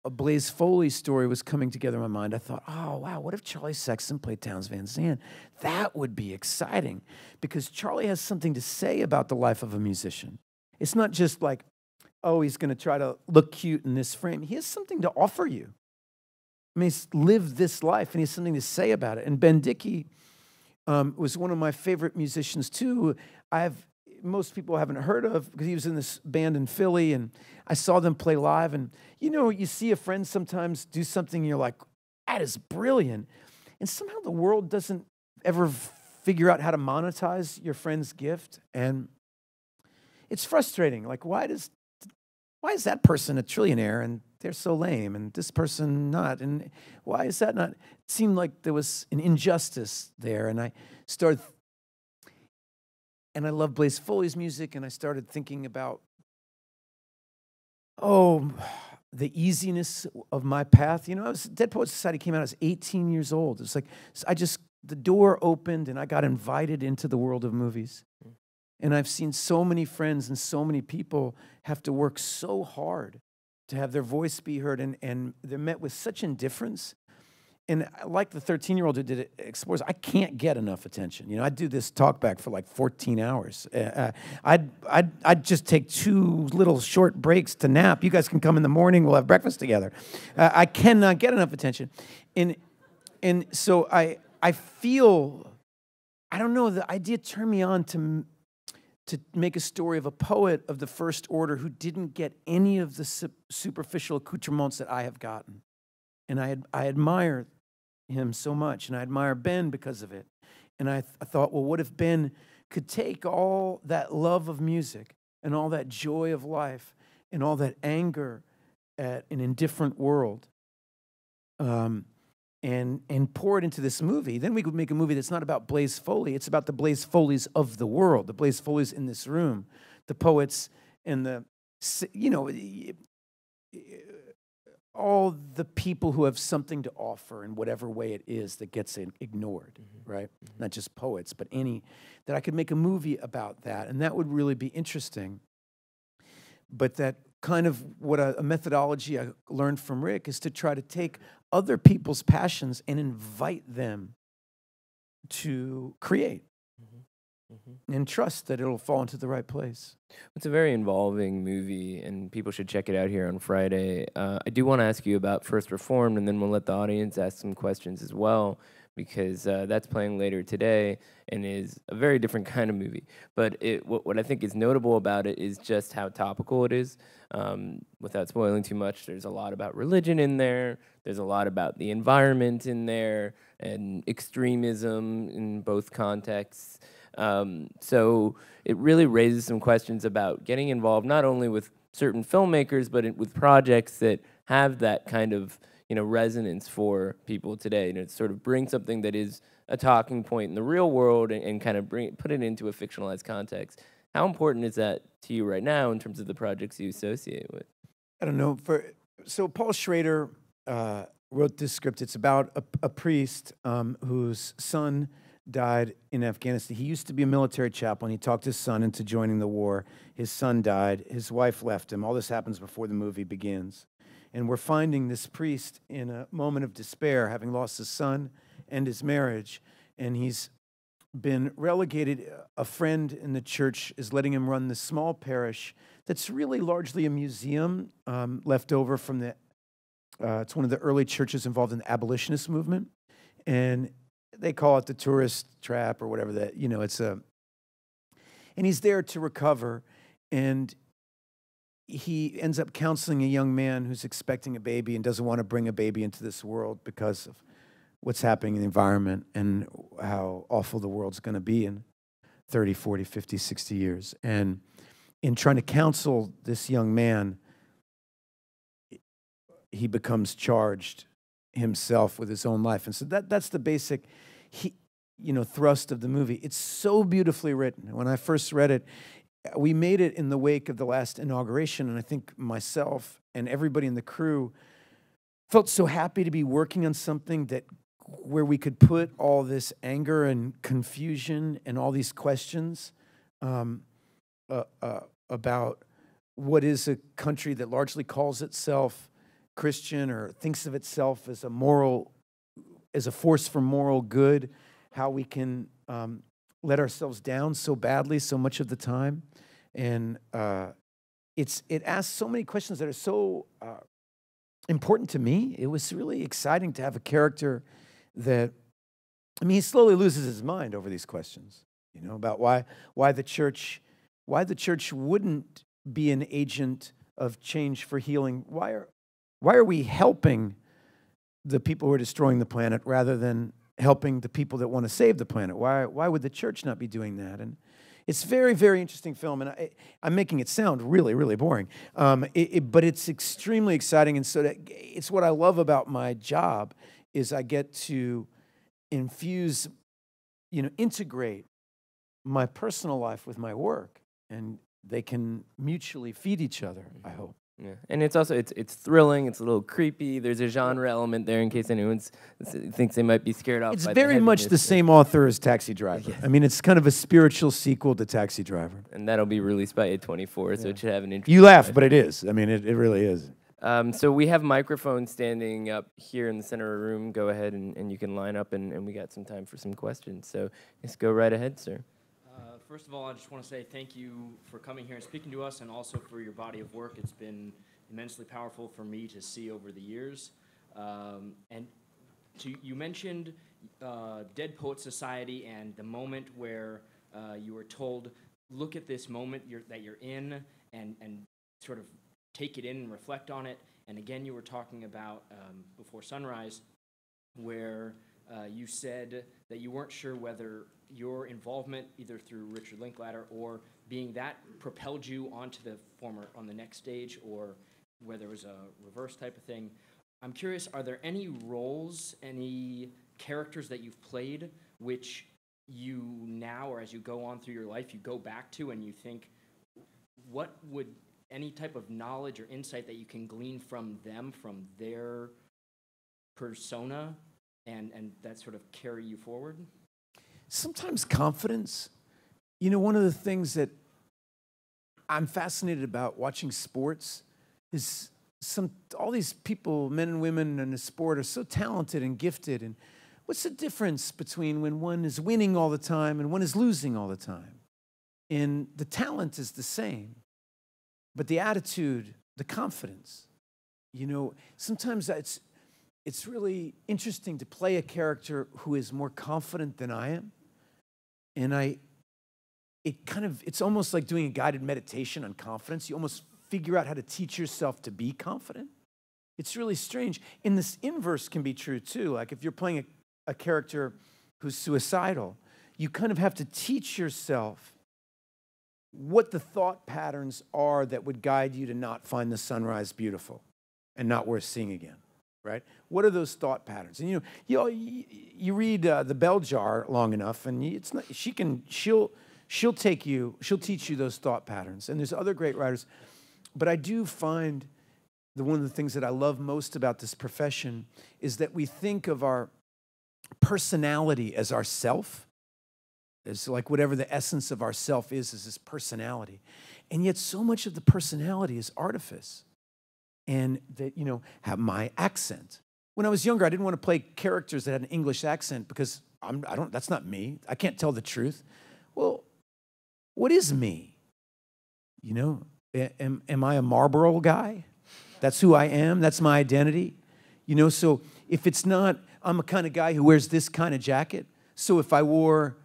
a Blaze Foley story was coming together in my mind, I thought, oh, wow, what if Charlie Sexton played Townes Van Zandt? That would be exciting, because Charlie has something to say about the life of a musician. It's not just like, oh, he's going to try to look cute in this frame. He has something to offer you. I mean, he's lived this life, and he has something to say about it. And Ben Dickey was one of my favorite musicians, too. Most people haven't heard of, because he was in this band in Philly, and I saw them play live. And, you know, you see a friend sometimes do something, and you're like, that is brilliant. And somehow the world doesn't ever figure out how to monetize your friend's gift. And it's frustrating. Like, why is that person a trillionaire and they're so lame, and this person not? And why is that not? It seemed like there was an injustice there. And I started, and I love Blaze Foley's music, and I started thinking about, the easiness of my path. You know, Dead Poets Society came out, I was 18 years old. It's like, the door opened, and I got invited into the world of movies. And I've seen so many friends and so many people have to work so hard to have their voice be heard, and they're met with such indifference. And like the 13-year-old who did Explorers, I can't get enough attention. You know, I do this talkback for like 14 hours. I'd just take 2 little short breaks to nap. You guys can come in the morning. We'll have breakfast together. I cannot get enough attention. And so I feel, I don't know, the idea turned me on to make a story of a poet of the first order who didn't get any of the superficial accoutrements that I have gotten. And I admire him so much, and I admire Ben because of it. And I thought, well, what if Ben could take all that love of music and all that joy of life and all that anger at an indifferent world and pour it into this movie? Then we could make a movie that's not about Blaze Foley. It's about the Blaze Foleys of the world, the Blaze Foleys in this room, the poets and the, you know, all the people who have something to offer in whatever way it is that gets ignored, right? Mm-hmm. Not just poets, but that I could make a movie about that, and that would really be interesting. but that kind of what a methodology I learned from Rick is to try to take other people's passions and invite them to create and trust that it'll fall into the right place. It's a very involving movie, and people should check it out here on Friday. I do want to ask you about First Reformed, and then we'll let the audience ask some questions as well, because that's playing later today and is a very different kind of movie. But what I think is notable about it is just how topical it is. Without spoiling too much, there's a lot about religion in there. There's a lot about the environment in there and extremism in both contexts. So it really raises some questions about getting involved not only with certain filmmakers, but with projects that have that kind of resonance for people today. And it sort of brings something that is a talking point in the real world and kind of put it into a fictionalized context. How important is that to you right now in terms of the projects you associate with? I don't know. So Paul Schrader wrote this script. It's about a priest whose son died in Afghanistan. He used to be a military chaplain. He talked his son into joining the war. His son died. His wife left him. All this happens before the movie begins. And we're finding this priest in a moment of despair, having lost his son and his marriage. And he's been relegated. A friend in the church is letting him run this small parish that's really largely a museum left over from it's one of the early churches involved in the abolitionist movement. And they call it the tourist trap or whatever that, and he's there to recover, and he ends up counseling a young man who's expecting a baby and doesn't want to bring a baby into this world because of what's happening in the environment and how awful the world's going to be in 30, 40, 50, 60 years. And in trying to counsel this young man, he becomes charged himself with his own life. And so that's the basic thrust of the movie. It's so beautifully written. When I first read it, we made it in the wake of the last inauguration, and I think myself and everybody in the crew felt so happy to be working on something where we could put all this anger and confusion and all these questions about what is a country that largely calls itself Christian or thinks of itself as a force for moral good, how we can let ourselves down so badly so much of the time. And it asks so many questions that are so important to me. It was really exciting to have a character that, he slowly loses his mind over these questions, about why the church wouldn't be an agent of change for healing. Why are we helping the people who are destroying the planet rather than helping the people that want to save the planet? Why would the church not be doing that? And it's a very, very interesting film, and I'm making it sound really, really boring, but it's extremely exciting, and so it's what I love about my job is I get to infuse, integrate my personal life with my work, and they can mutually feed each other, I hope. Yeah, and it's also it's thrilling. It's a little creepy. There's a genre element there in case anyone thinks they might be scared off. It's by very much the same author as Taxi Driver. Yes. It's kind of a spiritual sequel to Taxi Driver. And that'll be released by A24, so it should have an interesting. You laugh, but it is. It really is. So we have microphones standing up here in the center of the room. Go ahead and you can line up, and we got some time for some questions. So just go right ahead, sir. First of all, I just want to say thank you for coming here and speaking to us, and also for your body of work. It's been immensely powerful for me to see over the years. You mentioned Dead Poets Society and the moment where you were told, look at this moment that you're in and sort of take it in and reflect on it. And again, you were talking about Before Sunrise, where you said that you weren't sure whether your involvement, either through Richard Linklater or being that propelled you onto on the next stage, or whether it was a reverse type of thing. I'm curious, are there any roles, any characters that you've played which you now, or as you go on through your life, you go back to and you think, what would any type of knowledge or insight that you can glean from them, from their persona, and that sort of carry you forward? Sometimes confidence. One of the things that I'm fascinated about watching sports. Is all these people, men and women in the sport, are so talented and gifted. And what's the difference between when one is winning all the time and one is losing all the time? And the talent is the same, but the attitude, the confidence. Sometimes it's really interesting to play a character who is more confident than I am. And it's almost like doing a guided meditation on confidence. You almost figure out how to teach yourself to be confident. It's really strange. And this inverse can be true too. Like if you're playing a character who's suicidal, you kind of have to teach yourself what the thought patterns are that would guide you to not find the sunrise beautiful and not worth seeing again, right? What are those thought patterns? And you read The Bell Jar long enough, and she'll teach you those thought patterns. And there's other great writers, but I do find one of the things that I love most about this profession is that we think of our personality as our self. It's like whatever the essence of our self is this personality. And yet so much of the personality is artifice. And that, have my accent. When I was younger, I didn't want to play characters that had an English accent because that's not me. I can't tell the truth. Well, what is me? Am I a Marlboro guy? That's who I am. That's my identity. So if it's not, I'm a kind of guy who wears this kind of jacket. So if I wore,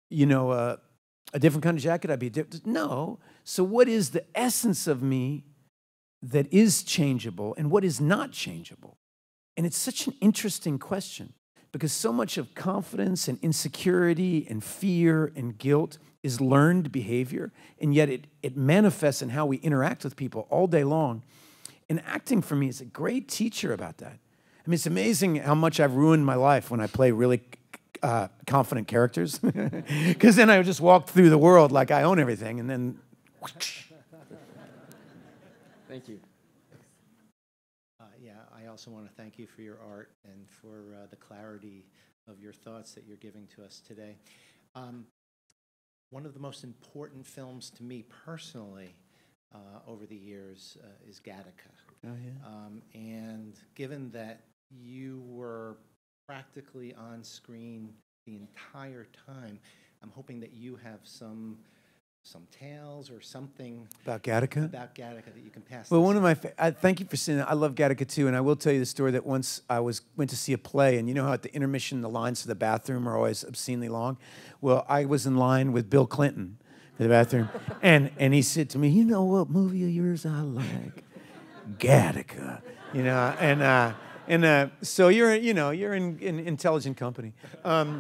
a different kind of jacket, I'd be different. No. So what is the essence of me that is changeable and what is not changeable? And it's such an interesting question because so much of confidence and insecurity and fear and guilt is learned behavior, and yet it manifests in how we interact with people all day long. And acting for me is a great teacher about that. I mean, it's amazing how much I've ruined my life when I play really confident characters, because then I just walk through the world like I own everything, and then Thank you. Yeah, I also want to thank you for your art and for the clarity of your thoughts that you're giving to us today. One of the most important films to me personally over the years is Gattaca. Oh, yeah. And given that you were practically on screen the entire time, I'm hoping that you have some tales or something About Gattaca? that you can pass. Well, one of my thank you for saying that. I love Gattaca too, and I will tell you the story that once I went to see a play, and you know how at the intermission the lines to the bathroom are always obscenely long. Well, I was in line with Bill Clinton for the bathroom, and he said to me, "You know what movie of yours I like? Gattaca." So you're in intelligent company, but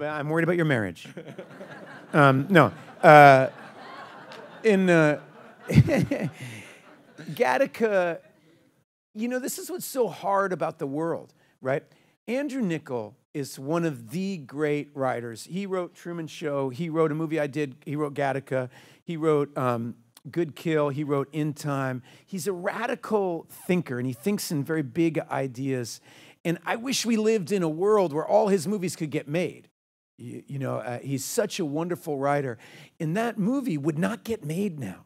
I'm worried about your marriage. No. In Gattaca, this is what's so hard about the world, right? Andrew Niccol is one of the great writers. He wrote Truman Show. He wrote a movie I did. He wrote Gattaca. He wrote Good Kill. He wrote In Time. He's a radical thinker, and he thinks in very big ideas. And I wish we lived in a world where all his movies could get made. He's such a wonderful writer. And that movie would not get made now.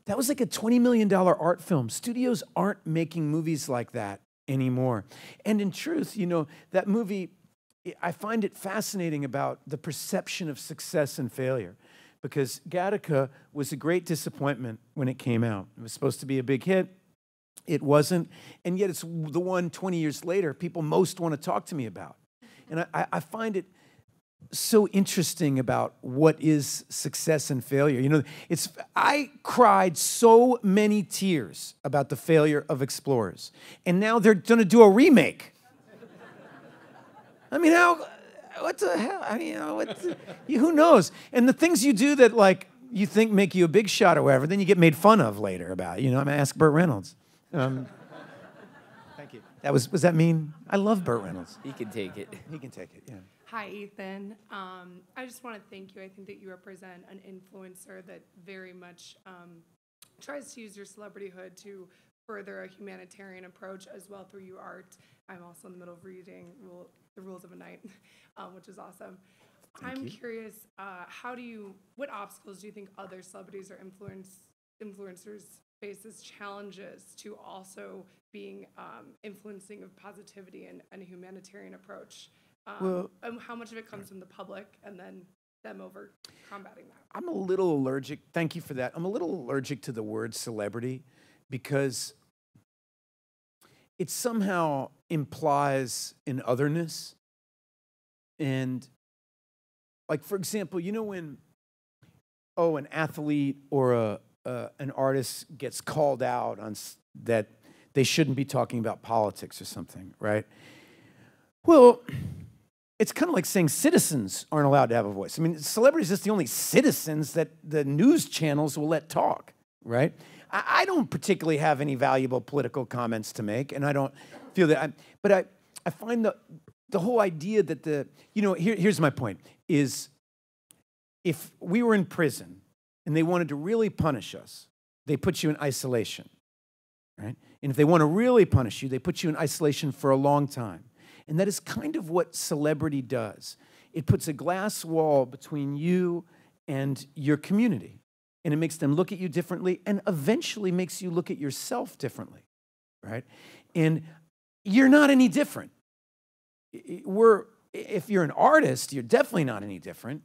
That was like a $20 million art film. Studios aren't making movies like that anymore. And in truth, that movie, I find it fascinating about the perception of success and failure. Because Gattaca was a great disappointment when it came out. It was supposed to be a big hit. It wasn't. And yet it's the one 20 years later people most want to talk to me about. And I find it so interesting about what is success and failure. I cried so many tears about the failure of Explorers. And now they're going to do a remake. I mean, what the hell? I mean, who knows? And the things you do that, you think make you a big shot or whatever, then you get made fun of later about. I'm going to ask Burt Reynolds. Thank you. Was that mean? I love Burt Reynolds. He can take it. He can take it, yeah. Hi, Ethan. I just want to thank you. I think that you represent an influencer that very much tries to use your celebrityhood to further a humanitarian approach as well through your art. I'm also in the middle of reading The Rules of a Night, which is awesome. I'm curious, what obstacles do you think other celebrities or influencers face as challenges to also being influencing of positivity and a humanitarian approach? And how much of it comes from the public and then them over combating that? I'm a little allergic. Thank you for that. I'm a little allergic to the word celebrity because it somehow implies an otherness. And like, for example, you know when, an athlete or an artist gets called out on that they shouldn't be talking about politics or something, right? Well, it's kind of like saying citizens aren't allowed to have a voice. I mean, celebrities are just the only citizens that the news channels will let talk, right? I don't particularly have any valuable political comments to make, and I don't feel that. But I find the whole idea that here's my point, is if we were in prison and they wanted to really punish us, they put you in isolation, right? And if they want to really punish you, they put you in isolation for a long time. And that is kind of what celebrity does. It puts a glass wall between you and your community. And it makes them look at you differently and eventually makes you look at yourself differently, right? And you're not any different. If you're an artist, you're definitely not any different.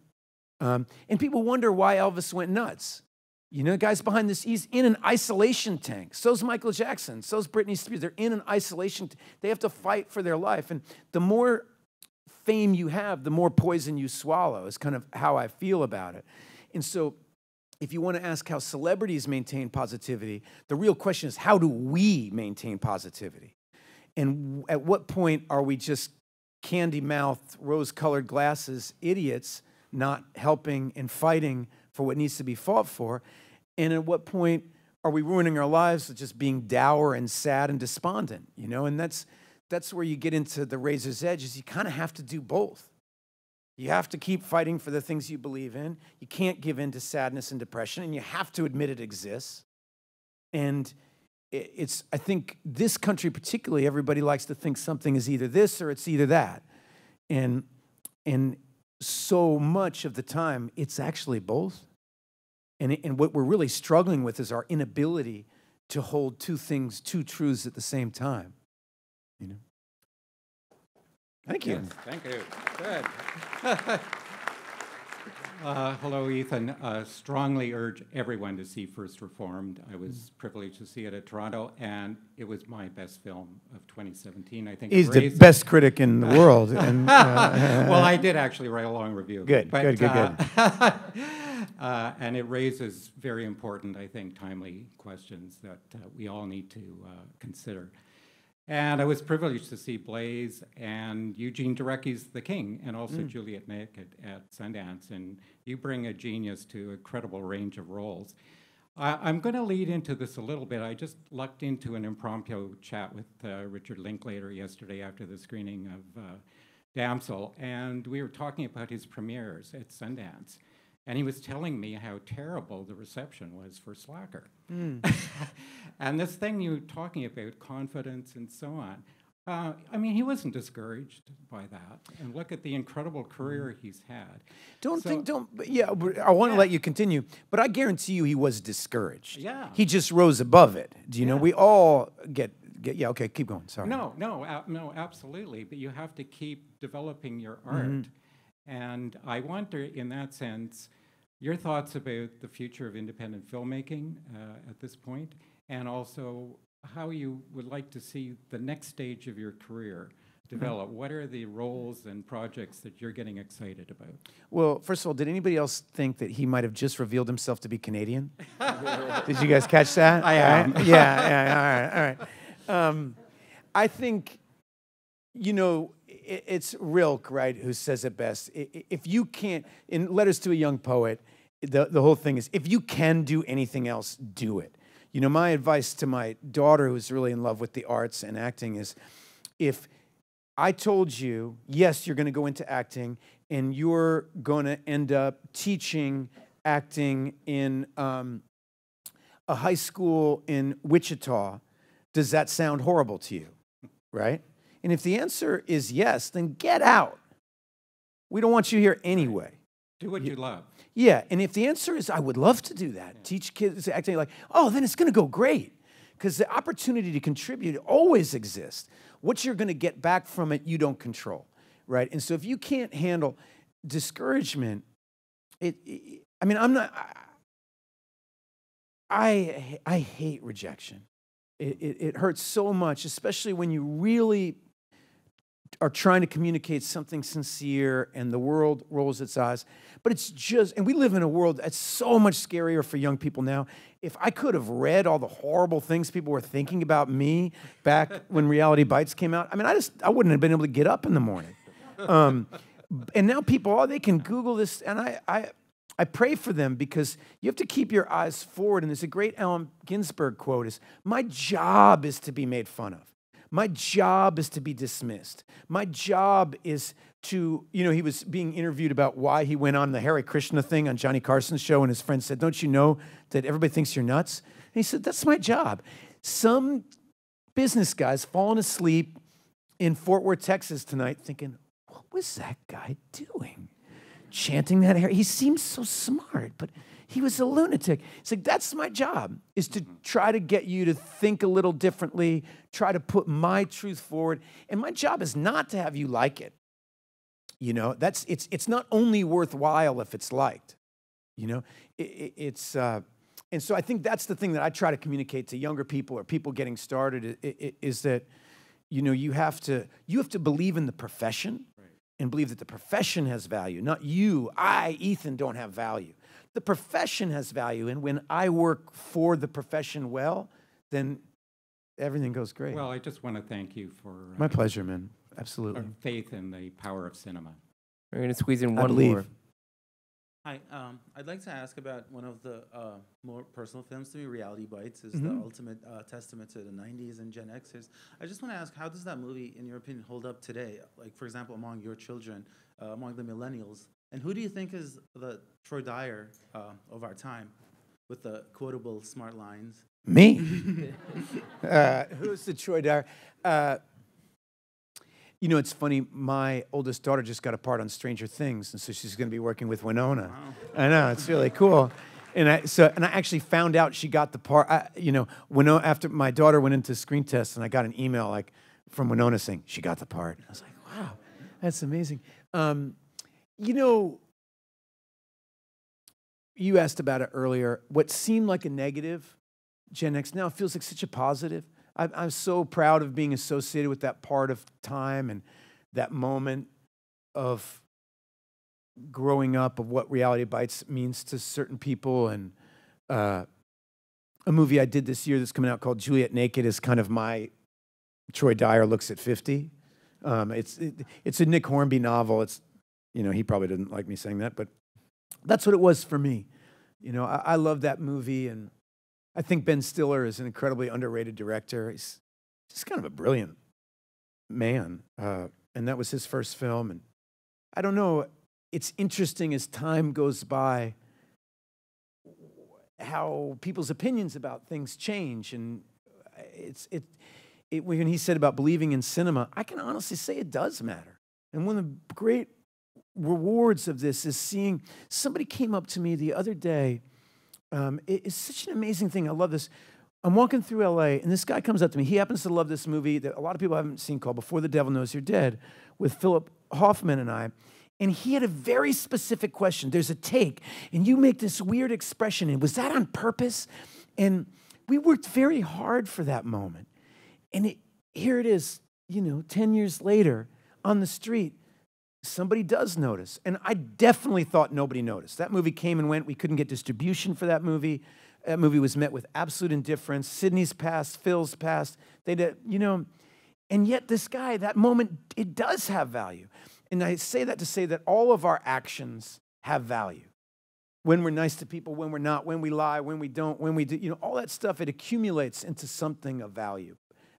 And people wonder why Elvis went nuts. You know, the guys behind this, he's in an isolation tank. So's Michael Jackson. So's Britney Spears. They're in an isolation. They have to fight for their life. And the more fame you have, the more poison you swallow is kind of how I feel about it. And so if you want to ask how celebrities maintain positivity, the real question is, how do we maintain positivity? And at what point are we just candy-mouthed, rose-colored glasses idiots not helping and fighting for what needs to be fought for? And at what point are we ruining our lives with just being dour and sad and despondent? You know, and that's where you get into the razor's edge, is you kind of have to do both. You have to keep fighting for the things you believe in. You can't give in to sadness and depression, and you have to admit it exists. And I think this country particularly, everybody likes to think something is either this or it's either that. And so much of the time, it's actually both. And what we're really struggling with is our inability to hold two truths at the same time. You know? Thank you. Yes, thank you. Good. Hello, Ethan. Strongly urge everyone to see First Reformed. I was privileged to see it at Toronto, and it was my best film of 2017. I think he's the best critic in the world. And, well, I did actually write a long review. Good. And it raises very important, I think, timely questions that we all need to consider. And I was privileged to see Blaze and Eugene Derecki's The King, and also Juliet Nick at Sundance. And you bring a genius to a credible range of roles. I'm going to lead into this a little bit. I just lucked into an impromptu chat with Richard Linklater yesterday after the screening of Damsel, and we were talking about his premieres at Sundance. And he was telling me how terrible the reception was for Slacker. And this thing you were talking about, confidence and so on, I mean, he wasn't discouraged by that. And look at the incredible career he's had. I want to let you continue, but I guarantee you he was discouraged. Yeah. He just rose above it. Do you know, we all get, yeah, okay, keep going, sorry. No, absolutely. But you have to keep developing your art. And I wonder, in that sense, your thoughts about the future of independent filmmaking at this point, and also how you would like to see the next stage of your career develop. What are the roles and projects that you're getting excited about? Well, first of all, did anybody else think that he might have just revealed himself to be Canadian? Did you guys catch that? I am. Yeah, all right. I think, you know, it's Rilke, right, who says it best. If you can't, in Letters to a Young Poet, the whole thing is, if you can do anything else, do it. You know, my advice to my daughter, who's really in love with the arts and acting, is if I told you, yes, you're going to go into acting, and you're going to end up teaching acting in a high school in Wichita, does that sound horrible to you, right? And if the answer is yes, then get out. We don't want you here anyway. Do what you love. Yeah, and if the answer is, I would love to do that, teach kids acting like, oh, then it's going to go great. Because the opportunity to contribute always exists. What you're going to get back from it, you don't control, right? And so if you can't handle discouragement, I mean, I hate rejection. It hurts so much, especially when you really are trying to communicate something sincere and the world rolls its eyes. But it's just, and we live in a world that's so much scarier for young people now. If I could have read all the horrible things people were thinking about me back when Reality Bites came out, I mean, I wouldn't have been able to get up in the morning. And now people, they can Google this, and I pray for them because you have to keep your eyes forward. And there's a great Allen Ginsberg quote is, my job is to be made fun of. My job is to be dismissed. My job is to, he was being interviewed about why he went on the Hare Krishna thing on Johnny Carson's show, and his friend said, don't you know that everybody thinks you're nuts? And he said, that's my job. Some business guy's falling asleep in Fort Worth, Texas tonight thinking, what was that guy doing? Chanting that Hare. He seems so smart, but he was a lunatic. It's like, that's my job, is to try to get you to think a little differently, try to put my truth forward. And my job is not to have you like it. It's not only worthwhile if it's liked. And so I think that's the thing that I try to communicate to younger people or people getting started is that, you have to believe in the profession and believe that the profession has value, not you. Ethan, don't have value. The profession has value, and when I work for the profession well, then everything goes great. Well, I just want to thank you for my pleasure, man. Absolutely. Faith in the power of cinema. We're going to squeeze in one more. Hi, I'd like to ask about one of the more personal films to me, Reality Bites, is the ultimate testament to the 90s and Gen Xers. I just want to ask, how does that movie, in your opinion, hold up today? Like, for example, among your children, among the millennials? And who do you think is the Troy Dyer of our time with the quotable smart lines? Me? Who's the Troy Dyer? It's funny. My oldest daughter just got a part on Stranger Things, and so she's going to be working with Winona. Wow. I know, it's really cool. And I actually found out she got the part. Winona, after my daughter went into screen test, and I got an email from Winona saying she got the part. I was like, wow, that's amazing. You asked about it earlier. What seemed like a negative, Gen X now feels like such a positive. I'm so proud of being associated with that part of time and that moment of growing up, of what Reality Bites means to certain people. And a movie I did this year that's coming out called Juliet Naked is kind of my Troy Dyer looks at 50. It's a Nick Hornby novel. He probably didn't like me saying that, but that's what it was for me. I love that movie, and I think Ben Stiller is an incredibly underrated director. He's just kind of a brilliant man, and that was his first film. And I don't know, it's interesting as time goes by how people's opinions about things change. And when he said about believing in cinema, I can honestly say it does matter. And one of the great rewards of this is seeing somebody came up to me the other day. It's such an amazing thing. I love this. I'm walking through LA, and this guy comes up to me. He happens to love this movie that a lot of people haven't seen called Before the Devil Knows You're Dead with Philip Hoffman and I. And he had a very specific question. There's a take, and you make this weird expression, and was that on purpose? And we worked very hard for that moment. And here it is, 10 years later on the street. Somebody does notice. And I definitely thought nobody noticed. That movie came and went. We couldn't get distribution for that movie. That movie was met with absolute indifference. Sydney's passed, Phil's passed. They did, and yet this guy, that moment, it does have value. And I say that to say that all of our actions have value. When we're nice to people, when we're not, when we lie, when we don't, when we do, all that stuff, it accumulates into something of value.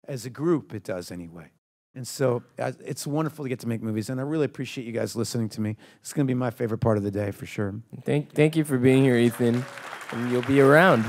As a group, it does anyway. And so it's wonderful to get to make movies, and I really appreciate you guys listening to me. It's going to be my favorite part of the day for sure. Thank you for being here, Ethan, and you'll be around.